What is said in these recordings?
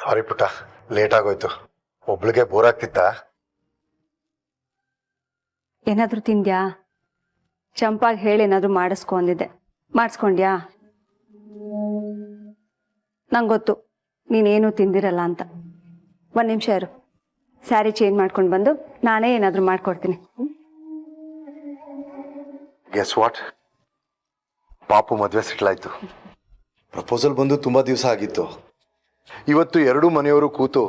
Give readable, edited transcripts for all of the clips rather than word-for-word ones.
ಸಾರಿ ಪುಟ್ಟ, ಲೇಟ್ ಆಗೋಯ್ತು. ಒಬ್ಳಿಗೆ ಬೋರ್ ಆಗ್ತಿತ್ತಾ? ಏನಾದರೂ ತಿಂದ್ಯಾ? ಚಂಪಾಗಿ ಹೇಳಿ ಏನಾದರೂ ಮಾಡಿಸ್ಕೊಂಡಿದ್ದೆ, ಮಾಡಿಸ್ಕೊಂಡ್ಯಾ? ನಂಗೆ ಗೊತ್ತು ನೀನೇನು ತಿಂದಿರಲ್ಲ ಅಂತ. ಒಂದು ನಿಮಿಷ ಇರು, ಸ್ಯಾರಿ ಚೇಂಜ್ ಮಾಡ್ಕೊಂಡು ಬಂದು ನಾನೇ ಏನಾದರೂ ಮಾಡ್ಕೊಡ್ತೀನಿ. ಗೆಸ್ ವಾಟ್, ಪಾಪು ಮದುವೆ ಸೆಟ್ಲ್ ಆಯ್ತು. ಪ್ರಪೋಸಲ್ ಬಂದು ತುಂಬಾ ದಿವಸ ಆಗಿತ್ತು. ಇವತ್ತು ಎರಡೂ ಮನೆಯವರು ಕೂತು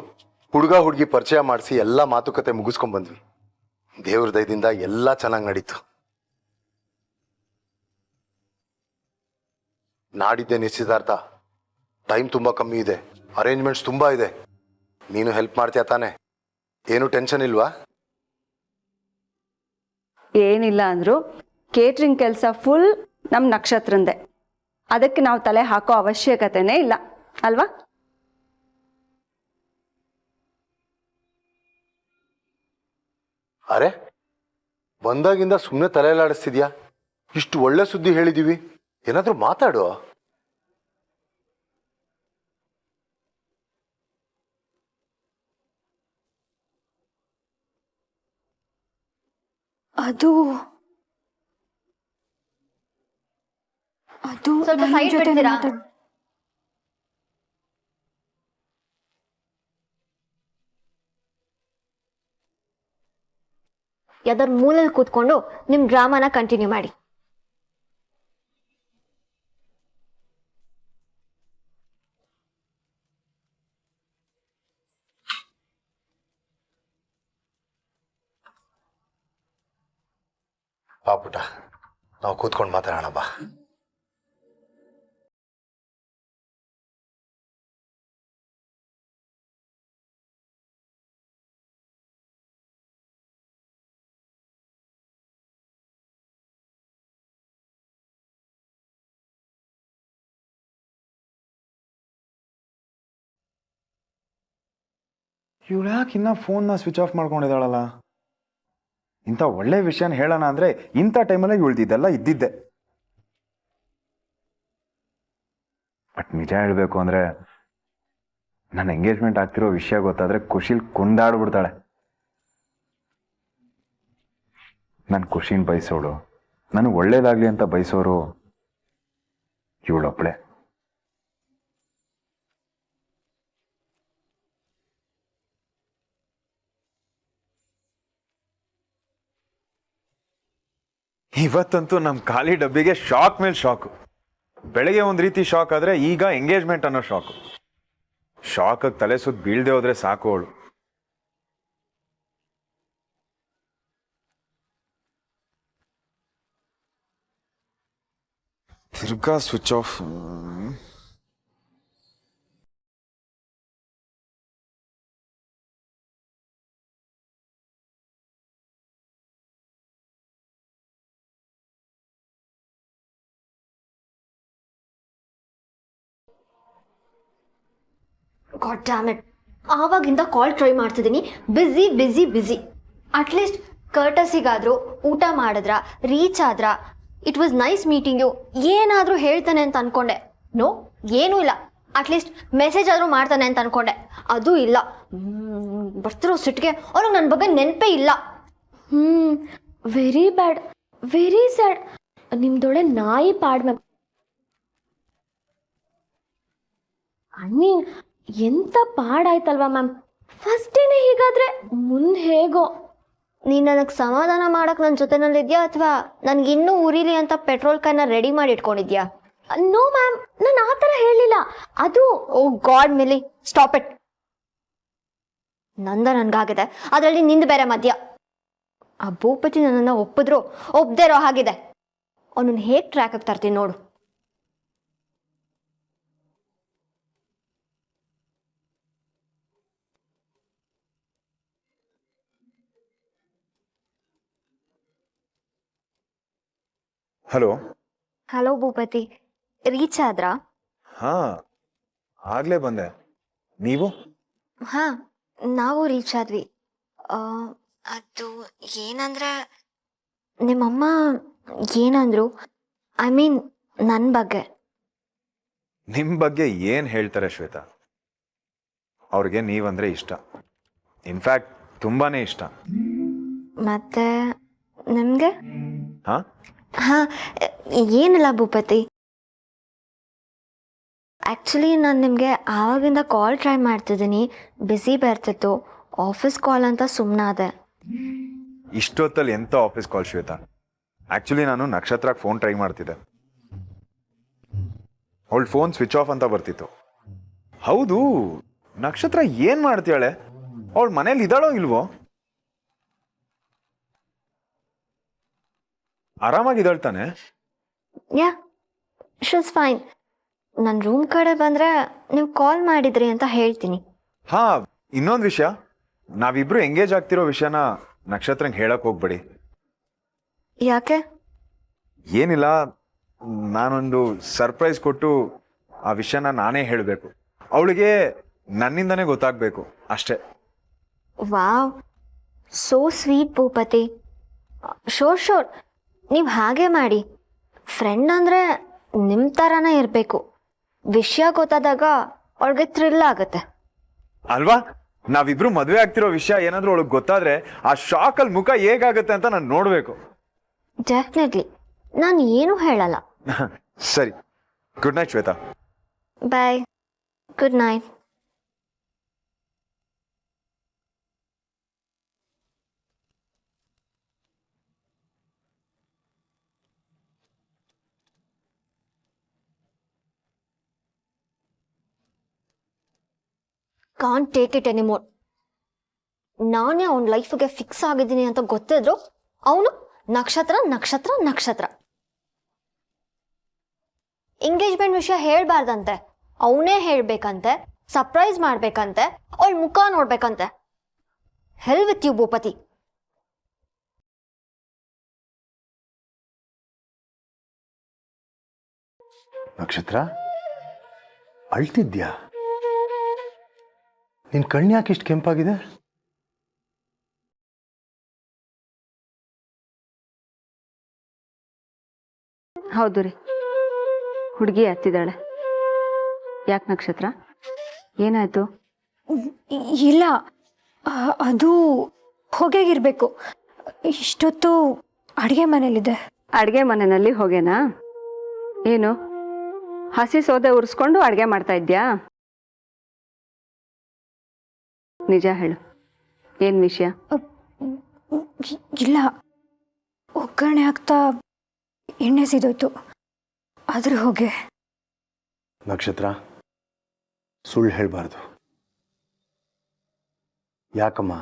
ಹುಡುಗ ಹುಡುಗಿ ಪರಿಚಯ ಮಾಡಿಸಿ ಎಲ್ಲ ಮಾತುಕತೆ ಮುಗಿಸ್ಕೊಂಡ್ ಬಂದ್ವಿ. ದೇವ್ರ ದಯದಿಂದ ಎಲ್ಲ ಚೆನ್ನಾಗಿ ನಡೀತು. ನಾಡಿದ್ದೆ ನಿಶ್ಚಿತಾರ್ಥ. ಟೈಮ್ ತುಂಬಾ ಕಮ್ಮಿ ಇದೆ, ಅರೇಂಜ್ಮೆಂಟ್ಸ್ ತುಂಬಾ ಇದೆ. ನೀನು ಹೆಲ್ಪ್ ಮಾಡ್ತೀಯ ತಾನೆ? ಏನು ಟೆನ್ಷನ್ ಇಲ್ವಾ? ಏನಿಲ್ಲ ಅಂದ್ರು ಕೇಟ್ರಿಂಗ್ ಕೆಲಸ ಫುಲ್ ನಮ್ಮ ನಕ್ಷತ್ರಂದೆ. ಅದಕ್ಕೆ ನಾವು ತಲೆ ಹಾಕೋ ಅವಶ್ಯಕತೆನೇ ಇಲ್ಲ ಅಲ್ವಾ? ಅರೆ, ಬಂದಾಗಿಂದ ಸುಮ್ಮನೆ ತಲೆಯಲ್ಲಾಡಿಸ್ತಿದ್ಯಾ? ಇಷ್ಟು ಒಳ್ಳೆ ಸುದ್ದಿ ಹೇಳಿದೀವಿ, ಏನಾದ್ರೂ ಮಾತಾಡು. ಅದು ಅದು ಸ್ವಲ್ಪ ಸೈಡ್ ಬಿಡ್ತೀರಾ? ಯಾವ್ದಾದ್ರು ಮೂಲಲ್ಲಿ ಕೂತ್ಕೊಂಡು ನಿಮ್ ಡ್ರಾಮಾನ ಕಂಟಿನ್ಯೂ ಮಾಡಿ. ಬಾ ಪುಟ್ಟ, ನಾವು ಕೂತ್ಕೊಂಡು ಮಾತಾಡೋಣ ಬಾ. ಇವಳು ಯಾಕೆ ಇನ್ನ ಫೋನ್ನ ಸ್ವಿಚ್ ಆಫ್ ಮಾಡ್ಕೊಂಡಿದ್ದಾಳಲ್ಲ? ಇಂಥ ಒಳ್ಳೆ ವಿಷಯನ ಹೇಳೋಣ ಅಂದರೆ ಇಂಥ ಟೈಮಲ್ಲೇ ಇವಳ್ದಿದ್ದೆಲ್ಲ ಇದ್ದಿದ್ದೆ. ಬಟ್ ನಿಜ ಹೇಳಬೇಕು ಅಂದರೆ ನನ್ನ ಎಂಗೇಜ್ಮೆಂಟ್ ಆಗ್ತಿರೋ ವಿಷಯ ಗೊತ್ತಾದರೆ ಖುಷಿಲಿ ಕುಂದಾಡ್ಬಿಡ್ತಾಳೆ. ನನ್ನ ಖುಷಿನ ಬಯಸೋಳು, ನನಗೆ ಒಳ್ಳೇದಾಗಲಿ ಅಂತ ಬಯಸೋರು ಇವಳೊಬ್ಬಳೆ. ಇವತ್ತಂತೂ ನಮ್ಮ ಖಾಲಿ ಡಬ್ಬಿಗೆ ಶಾಕ್ ಮೇಲೆ ಶಾಕು. ಬೆಳಗ್ಗೆ ಒಂದು ರೀತಿ ಶಾಕ್ ಆದರೆ ಈಗ ಎಂಗೇಜ್ಮೆಂಟ್ ಅನ್ನೋ ಶಾಕು. ಶಾಕಾಗಿ ತಲೆ ಸುತ್ತ ಬೀಳ್ದೆ ಹೋದ್ರೆ ಸಾಕು ಅವಳು. ತಿರ್ಗಾ switch off. God damn it, ಆವಾಗಿಂದ ಕಾಲ್ ಟ್ರೈ ಮಾಡ್ತಿದ್ದೀನಿ, ಬ್ಯುಸಿ ಬ್ಯುಸಿ ಬ್ಯುಸಿ. ಅಟ್ಲೀಸ್ಟ್ ಕರ್ಟಸಿಗಾದ್ರೂ ಊಟ ಮಾಡಿದ್ರ, ರೀಚ್ ಆದ್ರ, it was nice meeting you ಏನಾದರೂ ಹೇಳ್ತಾನೆ ಅಂತ ಅನ್ಕೊಂಡೆ. ನೋ, ಏನೂ ಇಲ್ಲ. ಅಟ್ಲೀಸ್ಟ್ ಮೆಸೇಜ್ ಆದರೂ ಮಾಡ್ತಾನೆ ಅಂತ ಅನ್ಕೊಂಡೆ, ಅದು ಇಲ್ಲ. ಬರ್ತಿರೋ ಸಿಟ್ಟಿಗೆ ಅವ್ನಿಗೆ ನನ್ನ ಬಗ್ಗೆ ನೆನಪೇ ಇಲ್ಲ. Very bad, very sad. ನಿಮ್ದೊಳೆ ನಾಯಿ ಪಾಡ್ಮೆ ಅನ್ನಿ. ಎಂತ ಪಾಡಾಯ್ತಲ್ವಾ ಮ್ಯಾಮ್, ಫಸ್ಟ್ ಡೇನೇ ಹೀಗಾದ್ರೆ ಮುಂದೆ ಹೇಗೋ. ನೀನು ನನಗೆ ಸಮಾಧಾನ ಮಾಡಕ್ಕೆ ನನ್ನ ಜೊತೆನಲ್ಲಿದ್ಯಾ ಅಥವಾ ನನಗೆ ಇನ್ನೂ ಉರಿಲಿ ಅಂತ ಪೆಟ್ರೋಲ್ ಕ್ಯಾನ್ನ ರೆಡಿ ಮಾಡಿ ಇಟ್ಕೊಂಡಿದ್ಯಾ? ನೋ ಮ್ಯಾಮ್, ನಾನು ಆ ಥರ ಹೇಳಿಲ್ಲ. ಅದು ಓ ಗಾಡ್ ಮಿಲಿ, ಸ್ಟಾಪ್ ಇಟ್. ನನ್ಗಾಗಿದೆ, ಅದರಲ್ಲಿ ನಿಂದು ಬೇರೆ ಮಧ್ಯ. ಆ ಭೂಪತಿ ನನ್ನನ್ನು ಒಪ್ಪಿದ್ರು ಒಪ್ಪದೇ ಇರೋ ಹಾಗಿದೆ. ಅವನನ್ನು ಹೇಗೆ ಟ್ರ್ಯಾಕಿಗೆ ತರ್ತೀನಿ ನೋಡು. ಹಲೋ. ಹಲೋ ಭೂಪತಿ, ರೀಚ್ ಆದ್ರಾ? ಹಾಂ, ಆಗಲೇ ಬಂದೆ. ನೀವು? ಹಾಂ, ನಾವು ರೀಚ್ ಆದ್ವಿ. ಅದು ಏನಂದ್ರೆ ನಿಮ್ಮಮ್ಮ ಏನಂದ್ರು, ಐ ಮೀನ್ ನನ್ನ ಬಗ್ಗೆ. ನಿಮ್ಮ ಬಗ್ಗೆ ಏನು ಹೇಳ್ತಾರೆ ಶ್ವೇತಾ? ಅವ್ರಿಗೆ ನೀವಂದರೆ ಇಷ್ಟ. ಇನ್ಫ್ಯಾಕ್ಟ್ ತುಂಬಾ ಇಷ್ಟ. ಮತ್ತೆ ನಿಮಗೆ? ಹಾಂ, ಹಾಂ, ಏನಿಲ್ಲ ಭೂಪತಿ. ಆ್ಯಕ್ಚುಲಿ ನಾನು ನಿಮಗೆ ಆವಾಗಿಂದ ಕಾಲ್ ಟ್ರೈ ಮಾಡ್ತಿದ್ದೀನಿ, ಬ್ಯುಸಿ ಬರ್ತಿತ್ತು, ಆಫೀಸ್ ಕಾಲ್ ಅಂತ ಸುಮ್ಮನಾದೆ. ಇಷ್ಟೊತ್ತಲ್ಲಿ ಎಂಥ ಆಫೀಸ್ ಕಾಲ್ ಶ್ವೇತಾ? ಆ್ಯಕ್ಚುಲಿ ನಾನು ನಕ್ಷತ್ರಕ್ಕೆ ಫೋನ್ ಟ್ರೈ ಮಾಡ್ತಿದ್ದೆ. ಅವಳ ಫೋನ್ ಸ್ವಿಚ್ ಆಫ್ ಅಂತ ಬರ್ತಿತ್ತು. ಹೌದು, ನಕ್ಷತ್ರ ಏನು ಮಾಡ್ತೀಯಾಳೆ? ಅವಳು ಮನೇಲಿ ಇದ್ದಾಳೋ ಇಲ್ವೋ? ಆರಾಮಾಗಿದ್ದಾಳೆ ತಾನೆ? ಯಾ, ಶೀಸ್ ಫೈನ್. ನನ್ನ ರೂಮ್ ಕಡೆ ಬಂದರೆ ನೀವು ಕಾಲ್ ಮಾಡಿದ್ರಿ ಅಂತ ಹೇಳ್ತೀನಿ. ಹಾಂ, ಇನ್ನೊಂದು ವಿಷಯ, ನಾವಿಬ್ರು ಎಂಗೇಜ್ ಆಗ್ತಿರೋ ವಿಷಯನ ನಕ್ಷತ್ರಂಗೆ ಹೇಳಕ್ ಹೋಗ್ಬೇಡಿ. ಯಾಕೆ? ಏನಿಲ್ಲ, ನಾನೊಂದು ಸರ್ಪ್ರೈಸ್ ಕೊಟ್ಟು ಆ ವಿಷಯನ ನಾನೇ ಹೇಳಬೇಕು. ಅವಳಿಗೆ ನನ್ನಿಂದನೇ ಗೊತ್ತಾಗಬೇಕು ಅಷ್ಟೇ. ವಾವ್, ಸೋ ಸ್ವೀಟ್ ಭೂಪತಿ. ಶೋರ್ ಶೋರ್, ನೀವು ಹಾಗೆ ಮಾಡಿ. ಫ್ರೆಂಡ್ ಅಂದರೆ ನಿಮ್ಮ ಥರನೇ ಇರಬೇಕು. ವಿಷಯ ಗೊತ್ತಾದಾಗ ಅವಳಿಗೆ ಥ್ರಿಲ್ ಆಗುತ್ತೆ ಅಲ್ವಾ? ನಾವಿಬ್ರು ಮದುವೆ ಆಗ್ತಿರೋ ವಿಷಯ ಏನಾದರೂ ಅವಳಿಗೆ ಗೊತ್ತಾದ್ರೆ ಆ ಶಾಕಲ್ಲಿ ಮುಖ ಹೇಗಾಗುತ್ತೆ ಅಂತ ನಾನು ನೋಡಬೇಕು. ಡೆಫಿನೆಟ್ಲಿ, ನಾನು ಏನೂ ಹೇಳಲ್ಲ. ಸರಿ, good night Shweta. Bye, good night. Can't take it anymore. ನಾನೇ ಅವನ ಲೈಫಿಗೆ ಫಿಕ್ಸ್ ಆಗಿದ್ದೀನಿ ಅಂತ ಗೊತ್ತಿದ್ರು ಅವನು ನಕ್ಷತ್ರ ನಕ್ಷತ್ರ ನಕ್ಷತ್ರ. ಎಂಗೇಜ್ಮೆಂಟ್ ವಿಷಯ ಹೇಳ್ಬಾರ್ದಂತೆ, ಅವನೇ ಹೇಳ್ಬೇಕಂತೆ, ಸರ್ಪ್ರೈಸ್ ಮಾಡ್ಬೇಕಂತೆ, ಅವಳ ಮುಖ ನೋಡ್ಬೇಕಂತೆ. ಹೆಲ್ ವಿತ್ ಯು ಭೂಪತಿ. ನಕ್ಷತ್ರ, ಅಳ್ತಿದ್ಯಾ? ನಿನ್ ಕಣ್ಯಾಕೆ ಇಷ್ಟು ಕೆಂಪಾಗಿದೆ? ಹೌದು ರೀ, ಹುಡುಗಿ ಹತ್ತಿದ್ದಾಳೆ. ಯಾಕೆ ನಕ್ಷತ್ರ, ಏನಾಯ್ತು? ಇಲ್ಲ, ಅದು ಹೊಗೆಗಿರ್ಬೇಕು. ಇಷ್ಟೊತ್ತು ಅಡುಗೆ ಮನೇಲಿದೆ. ಅಡುಗೆ ಮನೆಯಲ್ಲಿ ಹೋಗೇನಾ? ಏನು ಹಸಿ ಸೌದೆ ಉರಿಸ್ಕೊಂಡು ಅಡುಗೆ ಮಾಡ್ತಾ ಇದ್ಯಾ? ನಿಜ ಹೇಳು, ಏನು ವಿಷಯ? ಇಲ್ಲ, ಒಗ್ಗರಣೆ ಹಾಕ್ತಾ ಎಣ್ಣೆ ಸಿದೋಯ್ತು, ಅದ್ರ ಹೊಗೆ. ನಕ್ಷತ್ರ, ಸುಳ್ಳು ಹೇಳಬಾರ್ದು. ಯಾಕಮ್ಮ,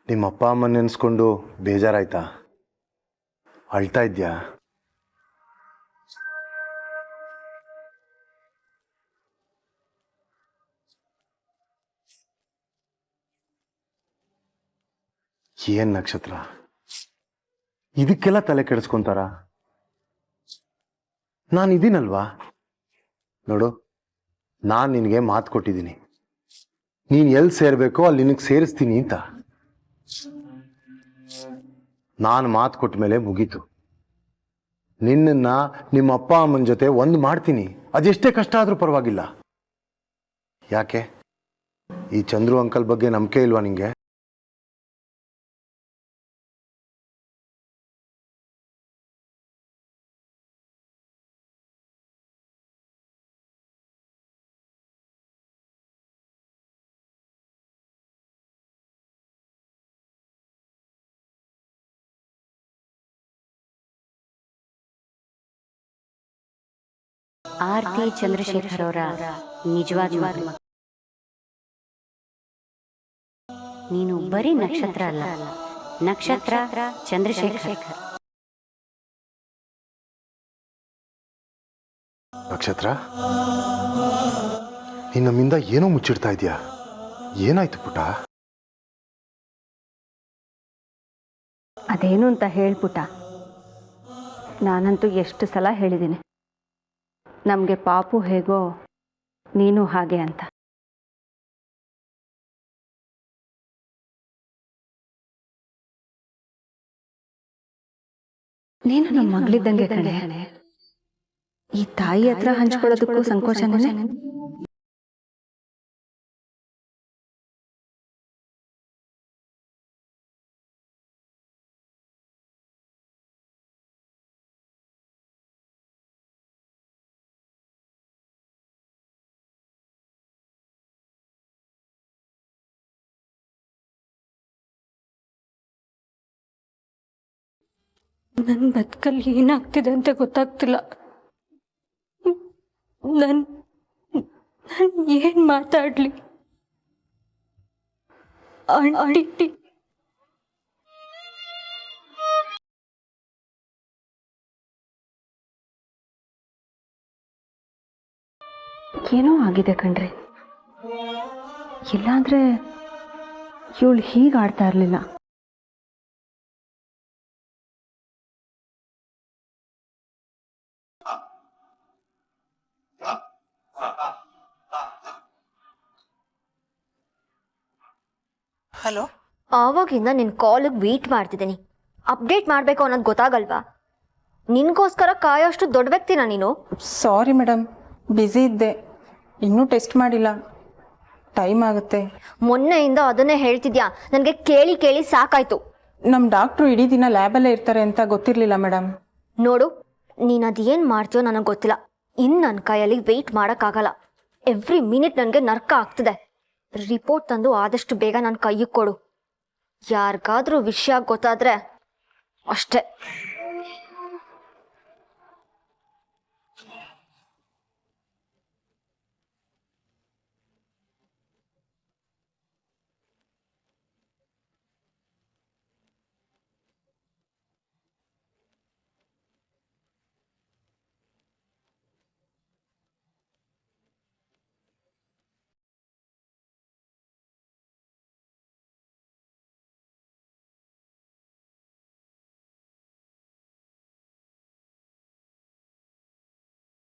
ನಿಮ್ಮ ಅಪ್ಪ ಅಮ್ಮ ನೆನೆಸ್ಕೊಂಡು ಬೇಜಾರಾಯ್ತಾ? ಅಳ್ತಾ ಇದ್ಯಾ? ಏನ್ ನಕ್ಷತ್ರ, ಇದಕ್ಕೆಲ್ಲ ತಲೆ ಕೆಡಿಸ್ಕೊಂತಾರ? ನಾನಿದ್ದೀನಲ್ವಾ? ನೋಡು, ನಾನು ನಿನಗೆ ಮಾತು ಕೊಟ್ಟಿದ್ದೀನಿ, ನೀನು ಎಲ್ಲಿ ಸೇರಬೇಕೋ ಅಲ್ಲಿ ನಿನಗೆ ಸೇರಿಸ್ತೀನಿ ಅಂತ. ನಾನು ಮಾತು ಕೊಟ್ಟ ಮೇಲೆ ಮುಗೀತು. ನಿನ್ನನ್ನು ನಿಮ್ಮ ಅಪ್ಪ ಅಮ್ಮನ ಜೊತೆ ಒಂದು ಮಾಡ್ತೀನಿ, ಅದೆಷ್ಟೇ ಕಷ್ಟ ಆದರೂ ಪರವಾಗಿಲ್ಲ. ಯಾಕೆ, ಈ ಚಂದ್ರು ಅಂಕಲ್ ಬಗ್ಗೆ ನಂಬಿಕೆ ಇಲ್ವಾ ನಿಂಗೆ? ಆರ್ತಿ ಚಂದ್ರಶೇಖರ್ ಅವರ ನಿಜವಾದ ಮಗಳು. ನೀನು ಬರೀ ನಕ್ಷತ್ರ ಅಲ್ಲ, ನಕ್ಷತ್ರ ಚಂದ್ರಶೇಖರ್. ನಕ್ಷತ್ರ, ನೀನು ನಮ್ಮಿಂದ ಏನೋ ಮುಚ್ಚಿಡ್ತಾ ಇದೀಯಾ. ಏನಾಯ್ತು ಪುಟ? ಅದೇನು ಅಂತ ಹೇಳ್ಪುಟ. ನಾನಂತೂ ಎಷ್ಟು ಸಲ ಹೇಳಿದ್ದೀನಿ, ನಮಗೆ ಪಾಪು ಹೇಗೋ ನೀನು ಹಾಗೆ ಅಂತ. ನೀನು ನಮ್ಮ ಮಗಳಿದ್ದಂಗೆ ಕಣೆ. ಈ ತಾಯಿ ಹತ್ರ ಹಂಚ್ಕೊಳ್ಳೋದಕ್ಕೂ ಸಂಕೋಚನೇ. ನನ್ನ ಬದುಕಲ್ಲಿ ಏನಾಗ್ತಿದೆ ಅಂತ ಗೊತ್ತಾಗ್ತಿಲ್ಲ. ನಾನು ಏನು ಮಾತಾಡಲಿ? ಆಂಟಿ ಏನೋ ಆಗಿದೆ ಕಣ್ರಿ. ಇಲ್ಲಾಂದ್ರೆ ಇವಳು ಹೀಗೆ ಆಡ್ತಾ ಇರಲಿಲ್ಲ. ಹಲೋ. ಆವಾಗಿಂದ ನಿನ್ನ ಕಾಲಿಗೆ ವೆಯ್ಟ್ ಮಾಡ್ತಿದ್ದೀನಿ. ಅಪ್ಡೇಟ್ ಮಾಡಬೇಕು ಅನ್ನೋದು ಗೊತ್ತಾಗಲ್ವಾ? ನಿನಗೋಸ್ಕರ ಕಾಯೋಷ್ಟು ದೊಡ್ಡ ವ್ಯಕ್ತಿನ ನೀನು? ಸಾರಿ ಮೇಡಮ್, ಬ್ಯುಸಿ ಇದ್ದೆ, ಇನ್ನೂ ಟೆಸ್ಟ್ ಮಾಡಿಲ್ಲ, ಟೈಮ್ ಆಗುತ್ತೆ. ಮೊನ್ನೆಯಿಂದ ಅದನ್ನೇ ಹೇಳ್ತಿದ್ಯಾ, ನನಗೆ ಕೇಳಿ ಕೇಳಿ ಸಾಕಾಯ್ತು. ನಮ್ಮ ಡಾಕ್ಟ್ರು ಇಡೀ ದಿನ ಲ್ಯಾಬಲ್ಲೇ ಇರ್ತಾರೆ ಅಂತ ಗೊತ್ತಿರಲಿಲ್ಲ ಮೇಡಮ್. ನೋಡು, ನೀನು ಅದೇನು ಮಾಡ್ತೀಯೋ ನನಗೆ ಗೊತ್ತಿಲ್ಲ. ಇನ್ನು ನನ್ನ ಕೈಯಲ್ಲಿ ವೆಯ್ಟ್ ಮಾಡೋಕ್ಕಾಗಲ್ಲ. ಎವ್ರಿ ಮಿನಿಟ್ ನನಗೆ ನರ್ಕ ಆಗ್ತಿದೆ. ರಿಪೋರ್ಟ್ ತಂದು ಆದಷ್ಟು ಬೇಗ ನನ್ನ ಕೈಗೆ ಕೊಡು. ಯಾರಿಗಾದ್ರೂ ವಿಷಯ ಗೊತ್ತಾದರೆ ಅಷ್ಟೇ.